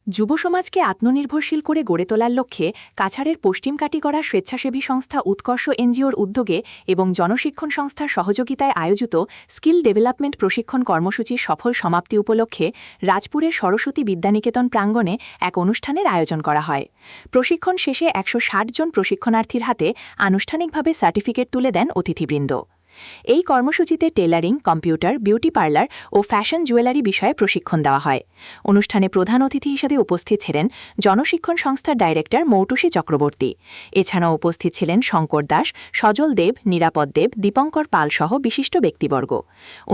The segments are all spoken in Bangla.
যুব সমাজকে আত্মনির্ভরশীল করে গড়ে তোলার লক্ষ্যে কাছাড়ের পশ্চিম কাটিগড়া স্বেচ্ছাসেবী সংস্থা উৎকর্ষ এনজিওর উদ্যোগে এবং জনশিক্ষণ সংস্থার সহযোগিতায় আয়োজিত স্কিল ডেভেলপমেন্ট প্রশিক্ষণ কর্মসূচির সফল সমাপ্তি উপলক্ষে রাজপুরের সরস্বতী বিদ্যানিকেতন প্রাঙ্গণে এক অনুষ্ঠানের আয়োজন করা হয়। প্রশিক্ষণ শেষে ১৬০ জন প্রশিক্ষণার্থীর হাতে আনুষ্ঠানিকভাবে সার্টিফিকেট তুলে দেন অতিথিবৃন্দ। এই কর্মসূচিতে টেলারিং, কম্পিউটার, বিউটি পার্লার ও ফ্যাশন জুয়েলারি বিষয়ে প্রশিক্ষণ দেওয়া হয়। অনুষ্ঠানে প্রধান অতিথি হিসেবে উপস্থিত ছিলেন জনশিক্ষণ সংস্থার ডাইরেক্টর মৌটুসী চক্রবর্তী। এছাড়াও উপস্থিত ছিলেন শঙ্কর দাস, সজল দেব, নিরাপদ দেব, দীপঙ্কর পাল সহ বিশিষ্ট ব্যক্তিবর্গ।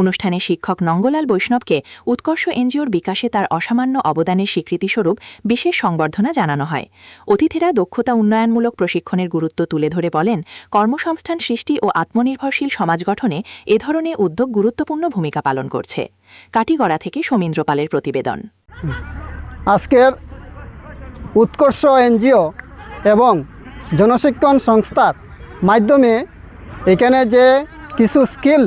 অনুষ্ঠানে শিক্ষক নঙ্গলাল বৈষ্ণবকে উৎকর্ষ এনজিওর বিকাশে তার অসামান্য অবদানের স্বীকৃতিস্বরূপ বিশেষ সংবর্ধনা জানানো হয়। অতিথিরা দক্ষতা উন্নয়নমূলক প্রশিক্ষণের গুরুত্ব তুলে ধরে বলেন, কর্মসংস্থান সৃষ্টি ও আত্মনির্ভরশীল সমাজ গঠনে এ ধরনের উদ্যোগ গুরুত্বপূর্ণ ভূমিকা পালন করছে। কাটিগড়া থেকে সমীন্দ্র পালের প্রতিবেদন। আজকের উৎকর্ষ এনজিও এবং জনশিক্ষণ সংস্থার মাধ্যমে এখানে যে কিছু স্কিল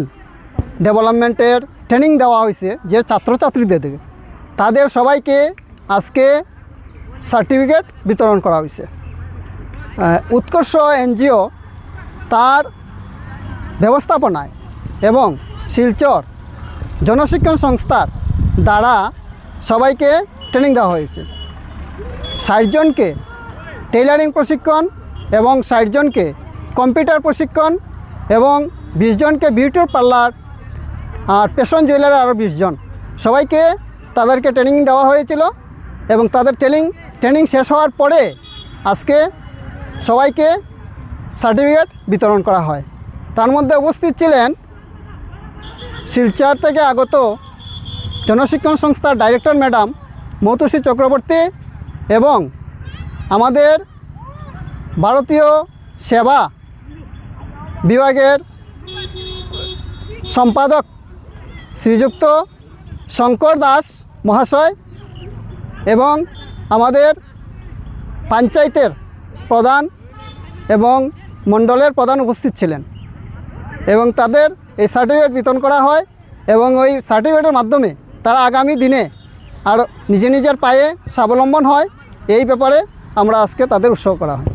ডেভেলপমেন্টের ট্রেনিং দেওয়া হয়েছে যে ছাত্রছাত্রীদের তাদের সবাইকে আজকে সার্টিফিকেট বিতরণ করা হয়েছে। উৎকর্ষ এনজিও তার ব্যবস্থাপনায় এবং শিলচর জনশিক্ষণ সংস্থার দ্বারা সবাইকে ট্রেনিং দেওয়া হয়েছে। ৬০ জনকে টেইলারিং প্রশিক্ষণ এবং ৬০ জনকে কম্পিউটার প্রশিক্ষণ এবং ২০ জনকে বিউটি পার্লার আর ফ্যাশন জুয়েলারি আরও ২০ জন সবাইকে তাদেরকে ট্রেনিং দেওয়া হয়েছিল এবং তাদের ট্রেনিং শেষ হওয়ার পরে আজকে সবাইকে সার্টিফিকেট বিতরণ করা হয়। তার মধ্যে উপস্থিত ছিলেন শিলচর থেকে আগত জনশিক্ষণ সংস্থার ডাইরেক্টর ম্যাডাম মৌটুসী চক্রবর্তী এবং আমাদের ভারতীয় সেবা বিভাগের সম্পাদক শ্রীযুক্ত শঙ্কর দাস মহাশয় এবং আমাদের পঞ্চায়েতের প্রধান এবং মণ্ডলের প্রধান উপস্থিত ছিলেন এবং তাদের এই সার্টিফিকেট বিতরণ করা হয় এবং ওই সার্টিফিকেটের মাধ্যমে তারা আগামী দিনে আর নিজের পায়ে স্বাবলম্বন হয়। এই ব্যাপারে আমরা আজকে তাদের উৎসাহ করা হয়।